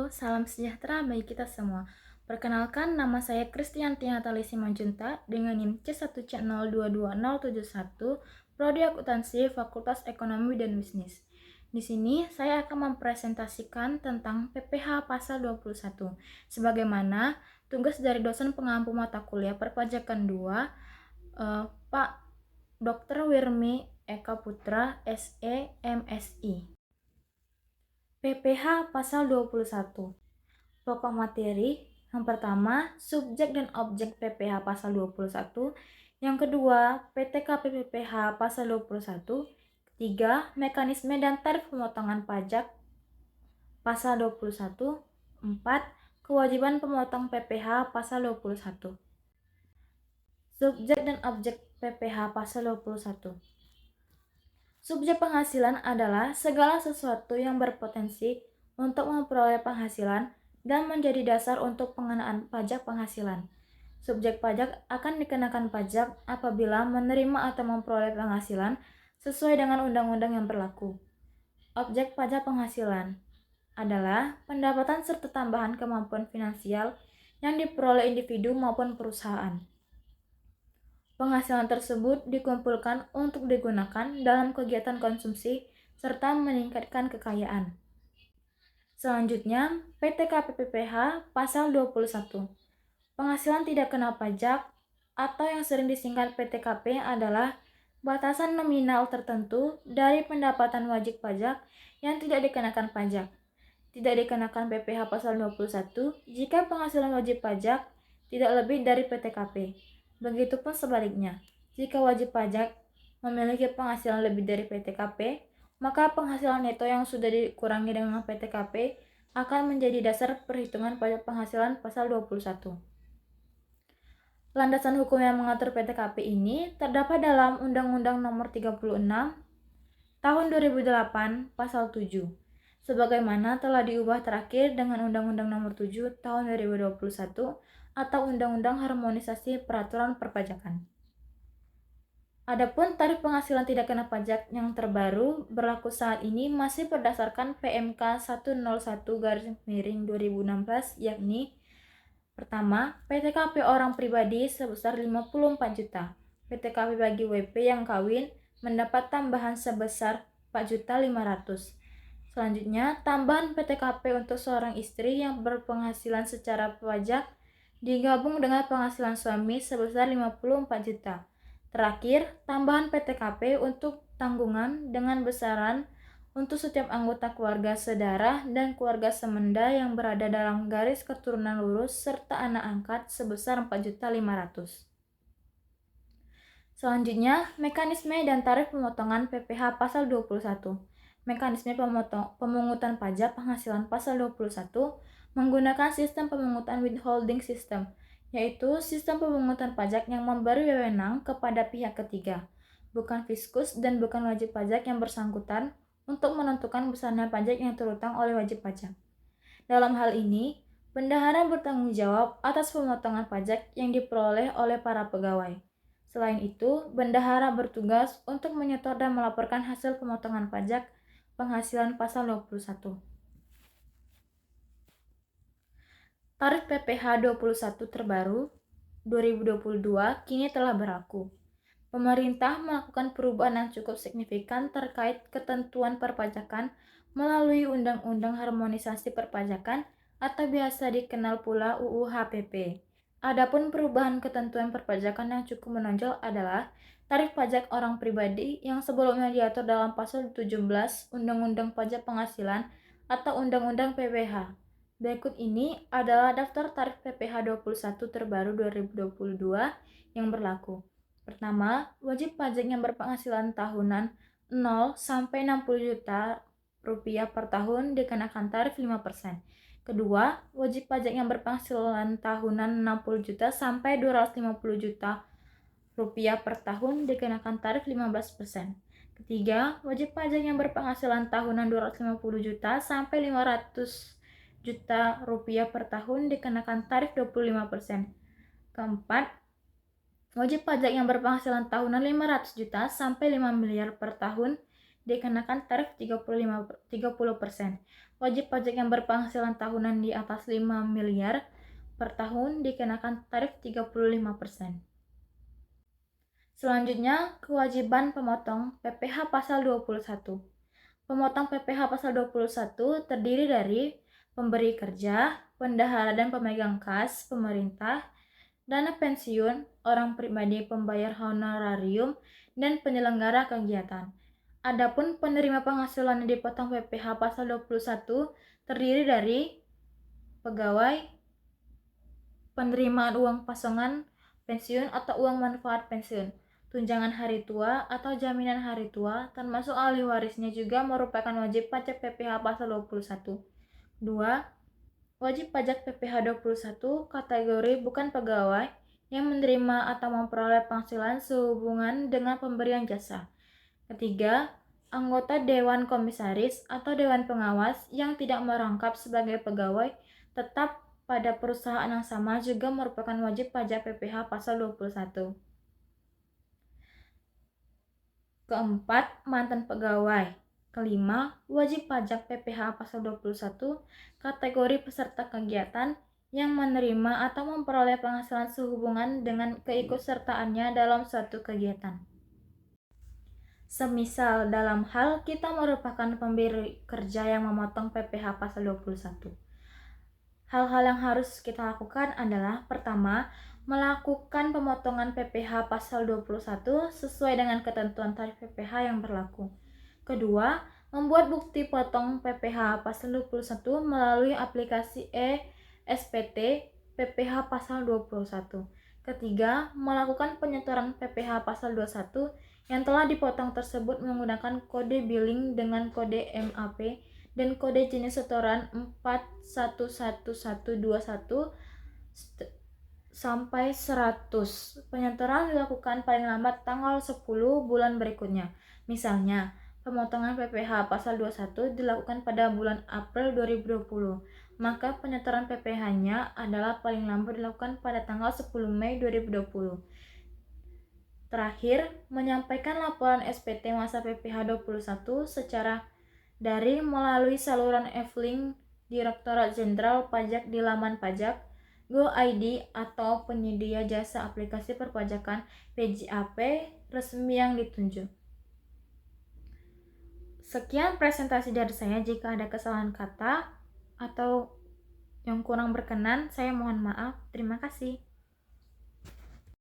Halo, salam sejahtera bagi kita semua. Perkenalkan, nama saya Kristianti Natali Simanjuntak dengan NIM C1C022071, Prodi Akuntansi Fakultas Ekonomi dan Bisnis. Di sini saya akan mempresentasikan tentang PPh pasal 21. Sebagaimana tugas dari dosen pengampu mata kuliah perpajakan 2, Pak Dr. Wirmi Eka Putra, SE, MSI. PPh pasal 21. Pokok materi, yang pertama, subjek dan objek PPh pasal 21. Yang kedua, PTKP PPh pasal 21. Ketiga, mekanisme dan tarif pemotongan pajak pasal 21. 4. Kewajiban pemotong PPh pasal 21. Subjek dan objek PPh pasal 21. Subjek penghasilan adalah segala sesuatu yang berpotensi untuk memperoleh penghasilan dan menjadi dasar untuk pengenaan pajak penghasilan. Subjek pajak akan dikenakan pajak apabila menerima atau memperoleh penghasilan sesuai dengan undang-undang yang berlaku. Objek pajak penghasilan adalah pendapatan serta tambahan kemampuan finansial yang diperoleh individu maupun perusahaan. Penghasilan tersebut dikumpulkan untuk digunakan dalam kegiatan konsumsi serta meningkatkan kekayaan. Selanjutnya, PTKP PPh pasal 21. Penghasilan tidak kena pajak atau yang sering disingkat PTKP adalah batasan nominal tertentu dari pendapatan wajib pajak yang tidak dikenakan pajak. Tidak dikenakan PPh pasal 21 jika penghasilan wajib pajak tidak lebih dari PTKP. Begitupun sebaliknya, jika wajib pajak memiliki penghasilan lebih dari PTKP, maka penghasilan neto yang sudah dikurangi dengan PTKP akan menjadi dasar perhitungan pajak penghasilan pasal 21. Landasan hukum yang mengatur PTKP ini terdapat dalam Undang-Undang Nomor 36 Tahun 2008 Pasal 7, sebagaimana telah diubah terakhir dengan Undang-Undang Nomor 7 Tahun 2021 atau Undang-Undang Harmonisasi Peraturan Perpajakan. Adapun tarif penghasilan tidak kena pajak yang terbaru berlaku saat ini masih berdasarkan PMK 101/2016, yakni pertama, PTKP orang pribadi sebesar 54 juta. PTKP bagi WP yang kawin mendapat tambahan sebesar 4.500.000. Selanjutnya, tambahan PTKP untuk seorang istri yang berpenghasilan secara pajak digabung dengan penghasilan suami sebesar 54 juta. Terakhir, tambahan PTKP untuk tanggungan dengan besaran untuk setiap anggota keluarga sedarah dan keluarga semenda yang berada dalam garis keturunan lurus serta anak angkat sebesar 4.500.000. Selanjutnya, mekanisme dan tarif pemotongan PPh pasal 21. Mekanisme pemungutan pajak penghasilan pasal 21 menggunakan sistem pemungutan withholding system, yaitu sistem pemungutan pajak yang memberi wewenang kepada pihak ketiga, bukan fiskus dan bukan wajib pajak yang bersangkutan untuk menentukan besarnya pajak yang terutang oleh wajib pajak. Dalam hal ini, bendahara bertanggung jawab atas pemotongan pajak yang diperoleh oleh para pegawai. Selain itu, bendahara bertugas untuk menyetor dan melaporkan hasil pemotongan pajak penghasilan pasal 21. Tarif PPh 21 terbaru 2022 kini telah berlaku. Pemerintah melakukan perubahan yang cukup signifikan terkait ketentuan perpajakan melalui Undang-Undang Harmonisasi Perpajakan atau biasa dikenal pula UU HPP. Adapun perubahan ketentuan perpajakan yang cukup menonjol adalah tarif pajak orang pribadi yang sebelumnya diatur dalam pasal 17 Undang-Undang Pajak Penghasilan atau Undang-Undang PPh. Berikut ini adalah daftar tarif PPh 21 terbaru 2022 yang berlaku. Pertama, wajib pajak yang berpenghasilan tahunan 0 sampai 60 juta rupiah per tahun dikenakan tarif 5%. Kedua, wajib pajak yang berpenghasilan tahunan 60 juta sampai 250 juta rupiah per tahun dikenakan tarif 15%. Ketiga, wajib pajak yang berpenghasilan tahunan 250 juta sampai 500 juta rupiah per tahun dikenakan tarif 25%. Keempat, wajib pajak yang berpenghasilan tahunan 500 juta sampai 5 miliar per tahun dikenakan tarif 30%. Wajib pajak yang berpenghasilan tahunan di atas 5 miliar per tahun dikenakan tarif 35%. Selanjutnya, kewajiban pemotong PPh pasal 21. Pemotong PPh pasal 21 terdiri dari pemberi kerja, bendahara dan pemegang kas, pemerintah, dana pensiun, orang pribadi pembayar honorarium, dan penyelenggara kegiatan. Adapun penerima penghasilan yang dipotong PPh pasal 21 terdiri dari pegawai, penerimaan uang pasangan pensiun atau uang manfaat pensiun, tunjangan hari tua atau jaminan hari tua, termasuk ahli warisnya juga merupakan wajib pajak PPh pasal 21. 2. Wajib pajak PPh 21 kategori bukan pegawai yang menerima atau memperoleh penghasilan sehubungan dengan pemberian jasa. Ketiga, anggota Dewan Komisaris atau Dewan Pengawas yang tidak merangkap sebagai pegawai tetap pada perusahaan yang sama juga merupakan wajib pajak PPh pasal 21. Keempat, mantan pegawai. Kelima, wajib pajak PPh pasal 21 kategori peserta kegiatan yang menerima atau memperoleh penghasilan sehubungan dengan keikutsertaannya dalam suatu kegiatan. Semisal dalam hal kita merupakan pemberi kerja yang memotong PPh pasal 21. Hal-hal yang harus kita lakukan adalah pertama, melakukan pemotongan PPh pasal 21 sesuai dengan ketentuan tarif PPh yang berlaku. Kedua, membuat bukti potong PPh pasal 21 melalui aplikasi e-SPT PPh pasal 21. Ketiga, melakukan penyetoran PPh pasal 21 yang telah dipotong tersebut menggunakan kode billing dengan kode MAP dan kode jenis setoran 411121 sampai 100. Penyetoran dilakukan paling lambat tanggal 10 bulan berikutnya. Misalnya, pemotongan PPh pasal 21 dilakukan pada bulan April 2020. Maka penyetoran PPh-nya adalah paling lambat dilakukan pada tanggal 10 Mei 2020. Terakhir, menyampaikan laporan SPT masa PPh 21 secara daring melalui saluran e-filing Direktorat Jenderal Pajak di laman pajak, GoID atau penyedia jasa aplikasi perpajakan PJAP resmi yang ditunjuk. Sekian presentasi dari saya. Jika ada kesalahan kata atau yang kurang berkenan, saya mohon maaf. Terima kasih.